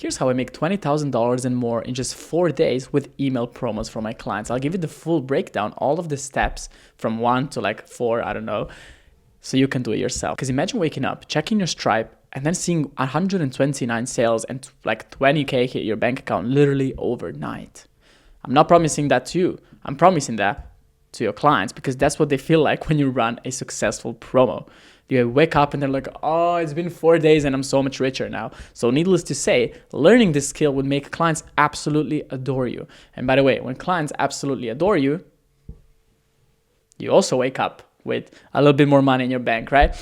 Here's how I make $20,000 and more in just 4 days with email promos for my clients. I'll give you the full breakdown, all of the steps from 1 to like 4, I don't know, so you can do it yourself. Because imagine waking up, checking your Stripe, and then seeing 129 sales and like 20K hit your bank account literally overnight. I'm not promising that to you. I'm promising that to your clients because that's what they feel like when you run a successful promo. You wake up and they're like, oh, it's been 4 days and I'm so much richer now. So needless to say, learning this skill would make clients absolutely adore you. And by the way, when clients absolutely adore you, you also wake up with a little bit more money in your bank, right?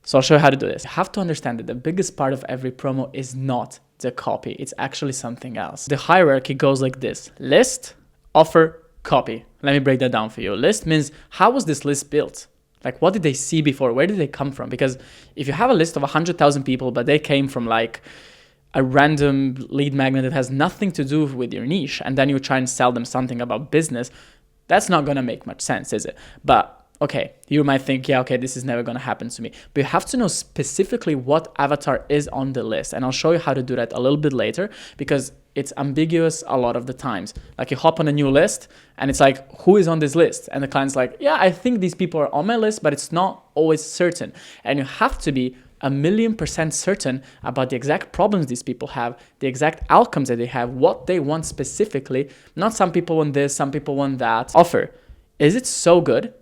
So I'll show you how to do this. You have to understand that the biggest part of every promo is not the copy. It's actually something else. The hierarchy goes like this: list, offer, copy. Let me break that down for you. List means, how was this list built? Like, what did they see before? Where did they come from? Because if you have a list of 100,000 people, but they came from like a random lead magnet that has nothing to do with your niche, and then you try and sell them something about business, that's not going to make much sense, is it? But okay, you might think, yeah, okay, this is never going to happen to me. But you have to know specifically what avatar is on the list. And I'll show you how to do that a little bit later because it's ambiguous a lot of the times. Like you hop on a new list and it's like, who is on this list? And the client's like, yeah, I think these people are on my list, but it's not always certain. And you have to be 1,000,000% certain about the exact problems these people have, the exact outcomes that they have, what they want specifically. Not some people want this, some people want that. Offer. Is it so good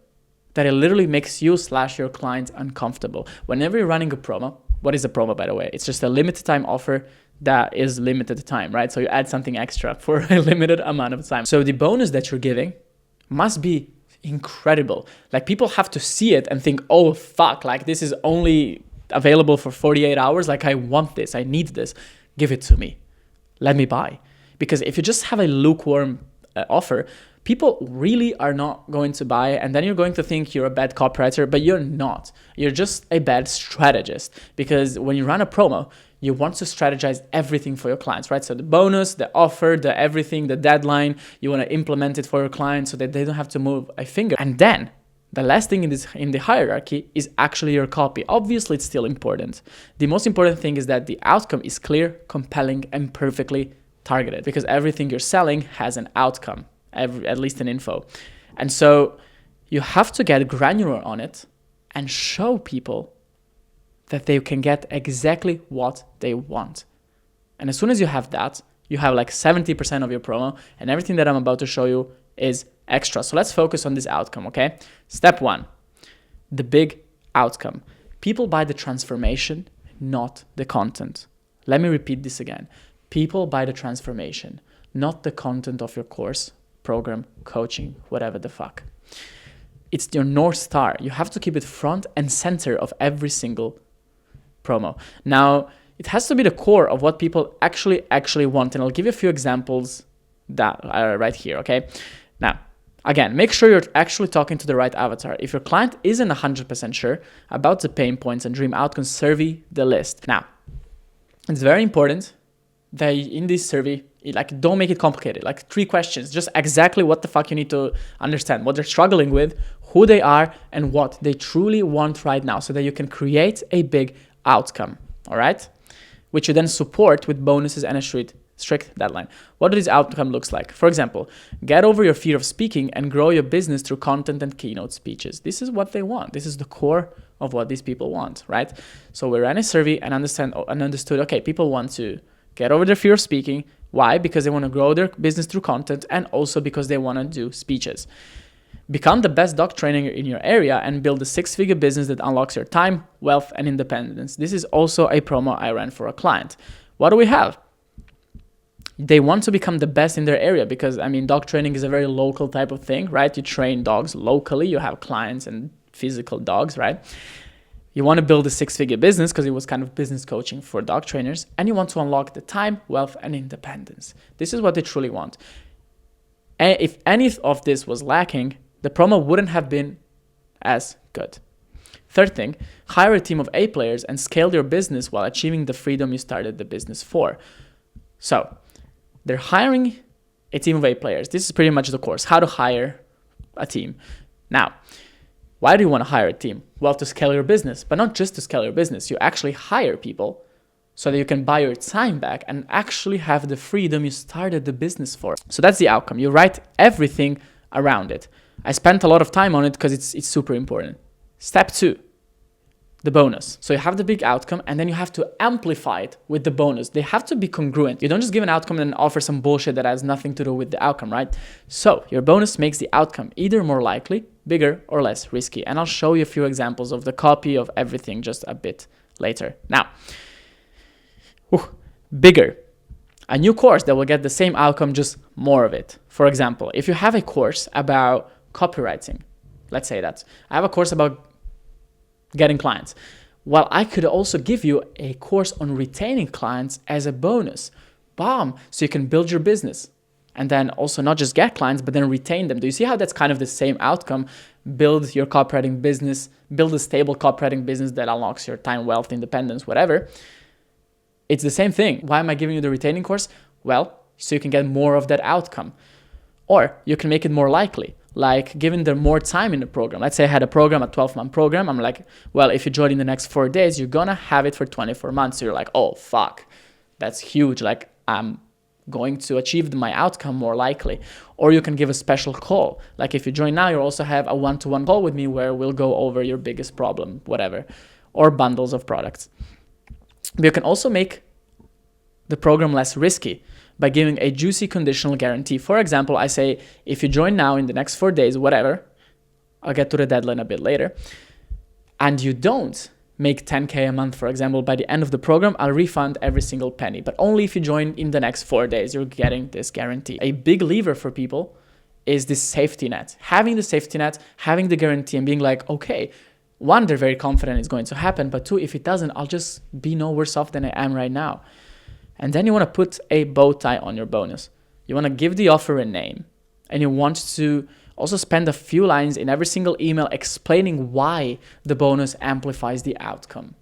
that it literally makes you / your clients uncomfortable? Whenever you're running a promo, what is a promo, by the way? It's just a limited time offer that is limited time, right? So you add something extra for a limited amount of time. So the bonus that you're giving must be incredible. Like people have to see it and think, oh, fuck, like this is only available for 48 hours. Like I want this, I need this. Give it to me. Let me buy. Because if you just have a lukewarm offer, people really are not going to buy, and then you're going to think you're a bad copywriter, but you're not. You're just a bad strategist, because when you run a promo, you want to strategize everything for your clients, right? So the bonus, the offer, the everything, the deadline, you want to implement it for your clients so that they don't have to move a finger. And then the last thing in the hierarchy is actually your copy. Obviously, it's still important. The most important thing is that the outcome is clear, compelling, and perfectly targeted, because everything you're selling has an outcome. At least an info. And so you have to get granular on it and show people that they can get exactly what they want. And as soon as you have that, you have like 70% of your promo, and everything that I'm about to show you is extra. So let's focus on this outcome, okay? Step 1, the big outcome. People buy the transformation, not the content. Let me repeat this again. People buy the transformation, not the content of your course, program, coaching, whatever the fuck. It's your North Star. You have to keep it front and center of every single promo. Now, it has to be the core of what people actually want. And I'll give you a few examples that are right here, okay? Now, again, make sure you're actually talking to the right avatar. If your client isn't 100% sure about the pain points and dream outcomes, survey the list. Now, it's very important that in this survey, like, don't make it complicated. Like 3 questions, just exactly what the fuck you need to understand, what they're struggling with, who they are, and what they truly want right now, so that you can create a big outcome, all right? Which you then support with bonuses and a strict deadline. What does this outcome looks like? For example, get over your fear of speaking and grow your business through content and keynote speeches. This is what they want. This is the core of what these people want, right? So we ran a survey and understood, okay, people want to get over their fear of speaking. Why? Because they want to grow their business through content, and also because they want to do speeches. Become the best dog trainer in your area and build a 6-figure business that unlocks your time, wealth, and independence. This is also a promo I ran for a client. What do we have? They want to become the best in their area because, I mean, dog training is a very local type of thing, right? You train dogs locally, you have clients and physical dogs, right? You want to build a 6-figure business because it was kind of business coaching for dog trainers, and you want to unlock the time, wealth, and independence. This is what they truly want. And if any of this was lacking, the promo wouldn't have been as good. Third thing, hire a team of A players and scale your business while achieving the freedom you started the business for. So they're hiring a team of A players. This is pretty much the course, how to hire a team. Now, why do you want to hire a team? Well, to scale your business, but not just to scale your business. You actually hire people so that you can buy your time back and actually have the freedom you started the business for. So that's the outcome. You write everything around it. I spent a lot of time on it because it's super important. Step 2, the bonus. So you have the big outcome and then you have to amplify it with the bonus. They have to be congruent. You don't just give an outcome and offer some bullshit that has nothing to do with the outcome, right? So your bonus makes the outcome either more likely, bigger, or less risky. And I'll show you a few examples of the copy of everything just a bit later. Now, bigger. A new course that will get the same outcome, just more of it. For example, if you have a course about copywriting, let's say that. I have a course about getting clients. Well, I could also give you a course on retaining clients as a bonus. Bam! So you can build your business and then also not just get clients, but then retain them. Do you see how that's kind of the same outcome? Build your copywriting business, build a stable copywriting business that unlocks your time, wealth, independence, whatever. It's the same thing. Why am I giving you the retaining course? Well, so you can get more of that outcome. Or you can make it more likely, like giving them more time in the program. Let's say I had a program, a 12-month program. I'm like, well, if you join in the next 4 days, you're going to have it for 24 months. So you're like, oh, fuck, that's huge. Like, I'm going to achieve my outcome more likely. Or you can give a special call. Like if you join now, you also have a one-to-one call with me where we'll go over your biggest problem, whatever, or bundles of products. But you can also make the program less risky by giving a juicy conditional guarantee. For example, I say, if you join now in the next 4 days, whatever, I'll get to the deadline a bit later, and you don't make 10K a month, for example, by the end of the program, I'll refund every single penny. But only if you join in the next 4 days, you're getting this guarantee. A big lever for people is this safety net. Having the safety net, having the guarantee and being like, okay, one, they're very confident it's going to happen, but two, if it doesn't, I'll just be no worse off than I am right now. And then you want to put a bow tie on your bonus. You want to give the offer a name, and you want to also spend a few lines in every single email explaining why the bonus amplifies the outcome.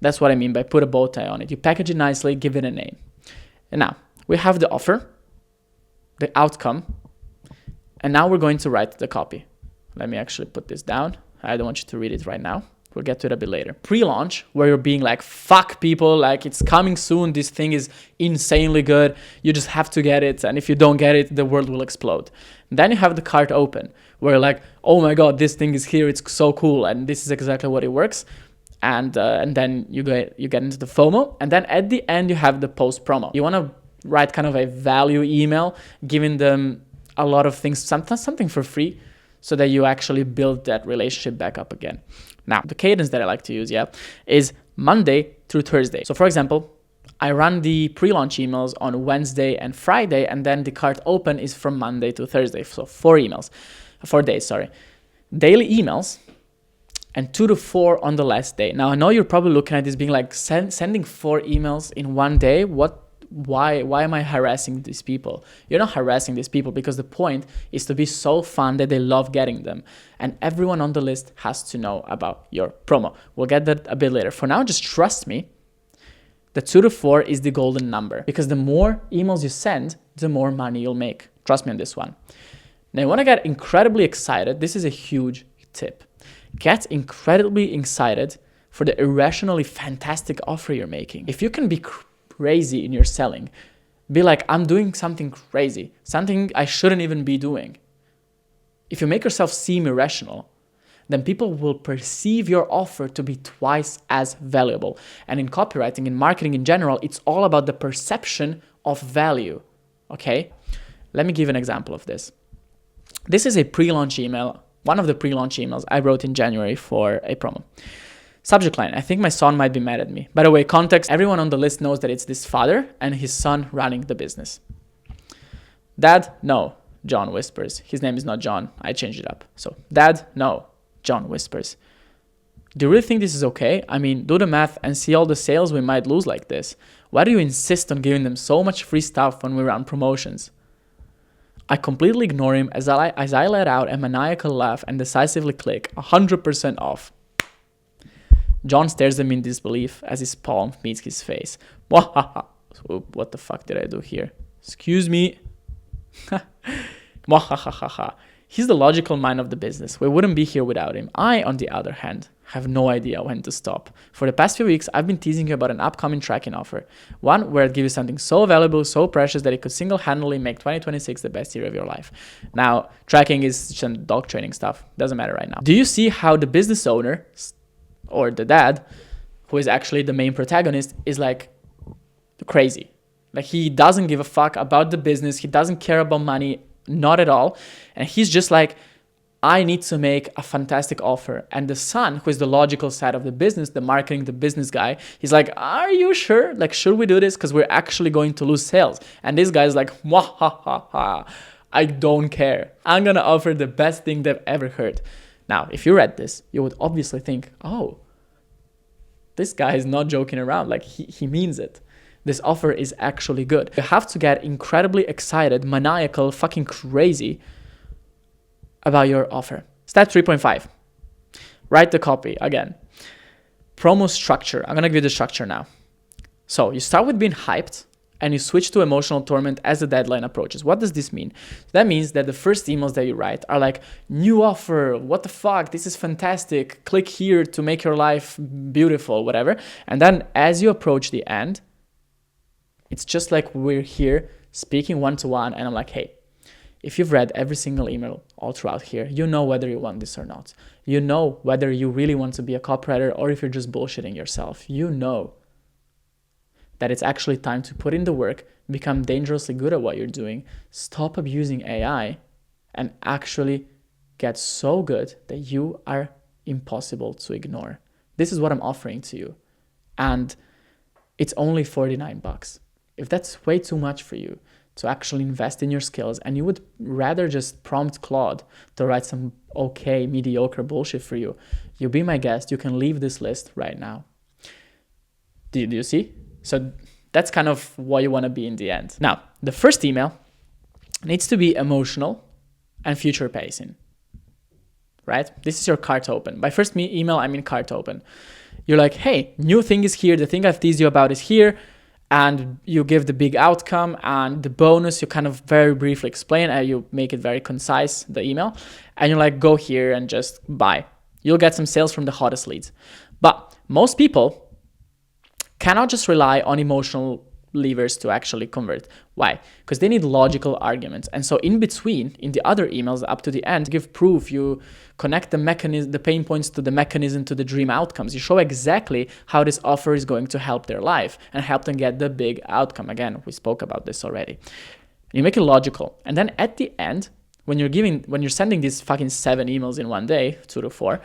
That's what I mean by put a bow tie on it. You package it nicely, give it a name. And now we have the offer, the outcome, and now we're going to write the copy. Let me actually put this down. I don't want you to read it right now. We'll get to it a bit later. Pre-launch, where you're being like, fuck people, like it's coming soon. This thing is insanely good. You just have to get it. And if you don't get it, the world will explode. Then you have the cart open, where you're like, oh my God, this thing is here. It's so cool. And this is exactly what it works. And then you get into the FOMO. And then at the end, you have the post promo. You want to write kind of a value email, giving them a lot of things, something for free, so that you actually build that relationship back up again. Now, the cadence that I like to use, is Monday through Thursday. So for example, I run the pre-launch emails on Wednesday and Friday, and then the cart open is from Monday to Thursday. So 4 days. Daily emails and 2 to 4 on the last day. Now, I know you're probably looking at this being like, sending 4 emails in one day. Why am I harassing these people? You're not harassing these people, because the point is to be so fun that they love getting them. And everyone on the list has to know about your promo. We'll get that a bit later. For now, just trust me. The 2 to 4 is the golden number, because the more emails you send, the more money you'll make. Trust me on this one. Now, you want to get incredibly excited. This is a huge tip. Get incredibly excited for the irrationally fantastic offer you're making. If you can be crazy in your selling, be like, I'm doing something crazy, something I shouldn't even be doing. If you make yourself seem irrational, then people will perceive your offer to be twice as valuable. And in copywriting, in marketing in general, it's all about the perception of value. Okay? Let me give an example of this. This is a pre-launch email, one of the pre-launch emails I wrote in January for a promo. Subject line, I think my son might be mad at me. By the way, context, everyone on the list knows that it's this father and his son running the business. Dad, no, John whispers. His name is not John, I changed it up. So, Dad, no, John whispers. Do you really think this is okay? I mean, do the math and see all the sales we might lose like this. Why do you insist on giving them so much free stuff when we run promotions? I completely ignore him as I let out a maniacal laugh and decisively click 100% off. John stares at me in disbelief as his palm meets his face. What the fuck did I do here? Excuse me. He's the logical mind of the business. We wouldn't be here without him. I, on the other hand, have no idea when to stop. For the past few weeks, I've been teasing you about an upcoming tracking offer. One where it gives you something so valuable, so precious that it could single-handedly make 2026 the best year of your life. Now, tracking is just dog training stuff. Doesn't matter right now. Do you see how the business owner or the dad, who is actually the main protagonist, is like crazy? Like, he doesn't give a fuck about the business. He doesn't care about money, not at all. And he's just like, I need to make a fantastic offer. And the son, who is the logical side of the business, the marketing, the business guy, he's like, are you sure? Like, should we do this? Because we're actually going to lose sales. And this guy's like, wah, ha, ha, ha. I don't care. I'm going to offer the best thing they've ever heard. Now, if you read this, you would obviously think, oh, this guy is not joking around. Like, he means it. This offer is actually good. You have to get incredibly excited, maniacal, fucking crazy about your offer. Step 3.5. Write the copy again. Promo structure. I'm going to give you the structure now. So you start with being hyped and you switch to emotional torment as the deadline approaches. What does this mean? That means that the first emails that you write are like, new offer, what the fuck, this is fantastic, click here to make your life beautiful, whatever. And then as you approach the end, it's just like we're here speaking one-to-one and I'm like, hey, if you've read every single email all throughout here, you know whether you want this or not. You know whether you really want to be a copywriter or if you're just bullshitting yourself. You know that it's actually time to put in the work, become dangerously good at what you're doing, stop abusing AI, and actually get so good that you are impossible to ignore. This is what I'm offering to you. And it's only $49. If that's way too much for you to actually invest in your skills and you would rather just prompt Claude to write some okay, mediocre bullshit for you, you be my guest. You can leave this list right now. Do you see? So that's kind of what you want to be in the end. Now, the first email needs to be emotional and future pacing, right? This is your cart open. By first email, I mean cart open. You're like, hey, new thing is here. The thing I've teased you about is here. And you give the big outcome and the bonus, you kind of very briefly explain and you make it very concise, the email. And you're like, go here and just buy. You'll get some sales from the hottest leads. But most people cannot just rely on emotional levers to actually convert. Why? Because they need logical arguments. And so in between, in the other emails up to the end, give proof, you connect the mechanism, the pain points to the mechanism, to the dream outcomes. You show exactly how this offer is going to help their life and help them get the big outcome. Again, we spoke about this already. You make it logical. And then at the end, when you're sending these fucking 7 emails in one day, 2 to 4,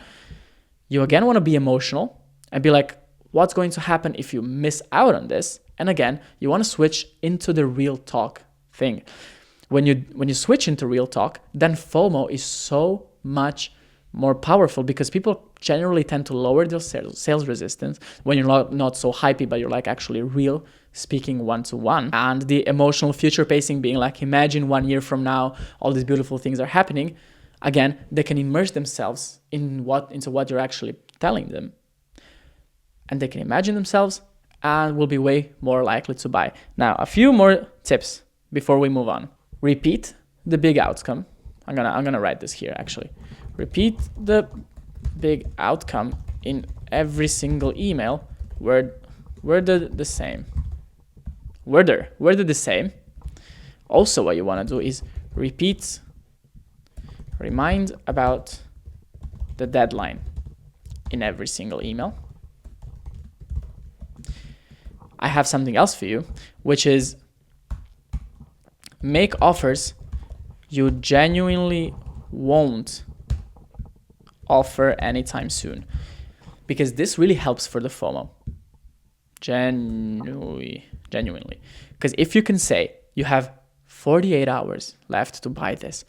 you again want to be emotional and be like, what's going to happen if you miss out on this? And again, you want to switch into the real talk thing. When you switch into real talk, then FOMO is so much more powerful because people generally tend to lower their sales resistance when you're not so hypey, but you're like actually real, speaking one-to-one. And the emotional future pacing being like, imagine 1 year from now, all these beautiful things are happening. Again, they can immerse themselves into what you're actually telling them. And they can imagine themselves and will be way more likely to buy. Now, a few more tips before we move on. Repeat the big outcome. I'm gonna write this here actually. Repeat the big outcome in every single email where they're the same. Where they're the same. Also, what you want to do is remind about the deadline in every single email. I have something else for you, which is make offers you genuinely won't offer anytime soon, because this really helps for the FOMO. Genuinely. Because if you can say you have 48 hours left to buy this,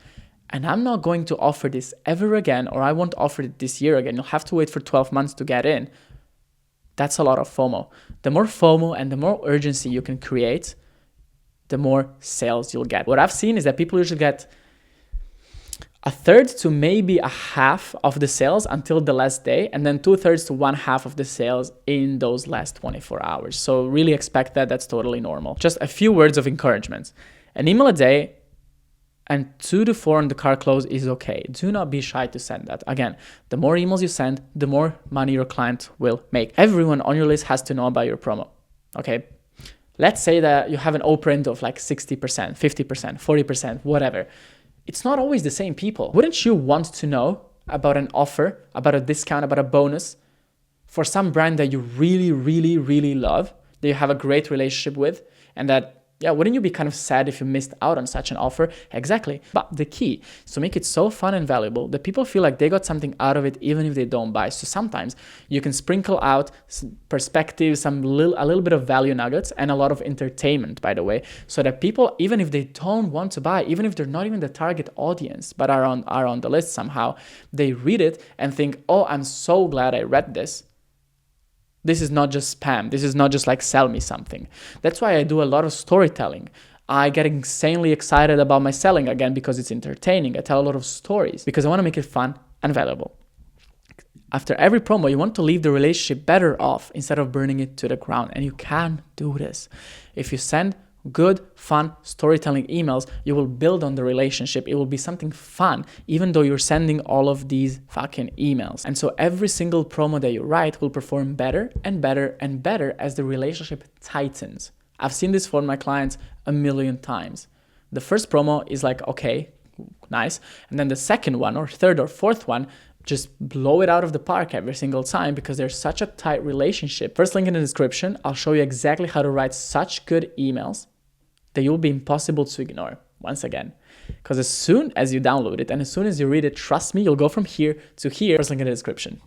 and I'm not going to offer this ever again, or I won't offer it this year again, you'll have to wait for 12 months to get in. That's a lot of FOMO. The more FOMO and the more urgency you can create, the more sales you'll get. What I've seen is that people usually get a third to maybe a half of the sales until the last day, and then 2/3 to 1/2 of the sales in those last 24 hours. So really expect that. That's totally normal. Just a few words of encouragement. An email a day And 2 to 4 on the cart close is okay. Do not be shy to send that. Again, the more emails you send, the more money your client will make. Everyone on your list has to know about your promo, okay? Let's say that you have an open of like 60%, 50%, 40%, whatever. It's not always the same people. Wouldn't you want to know about an offer, about a discount, about a bonus for some brand that you really, really, really love, that you have a great relationship with, and that, yeah, wouldn't you be kind of sad if you missed out on such an offer? Exactly. But the key is to make it so fun and valuable that people feel like they got something out of it even if they don't buy. So sometimes you can sprinkle out some perspective, a little bit of value nuggets, and a lot of entertainment, by the way, so that people, even if they don't want to buy, even if they're not even the target audience, but are on the list somehow, they read it and think, oh, I'm so glad I read this. This is not just spam. This is not just like sell me something. That's why I do a lot of storytelling. I get insanely excited about my selling again because it's entertaining. I tell a lot of stories because I want to make it fun and valuable. After every promo, you want to leave the relationship better off instead of burning it to the ground. And you can do this. If you send good, fun storytelling emails, you will build on the relationship. It will be something fun, even though you're sending all of these fucking emails. And so every single promo that you write will perform better and better and better as the relationship tightens. I've seen this for my clients a million times. The first promo is like, okay, nice. And then the second one or third or fourth one, just blow it out of the park every single time because there's such a tight relationship. First link in the description, I'll show you exactly how to write such good emails that you'll be impossible to ignore, once again. Because as soon as you download it and as soon as you read it, trust me, you'll go from here to here. First link in the description.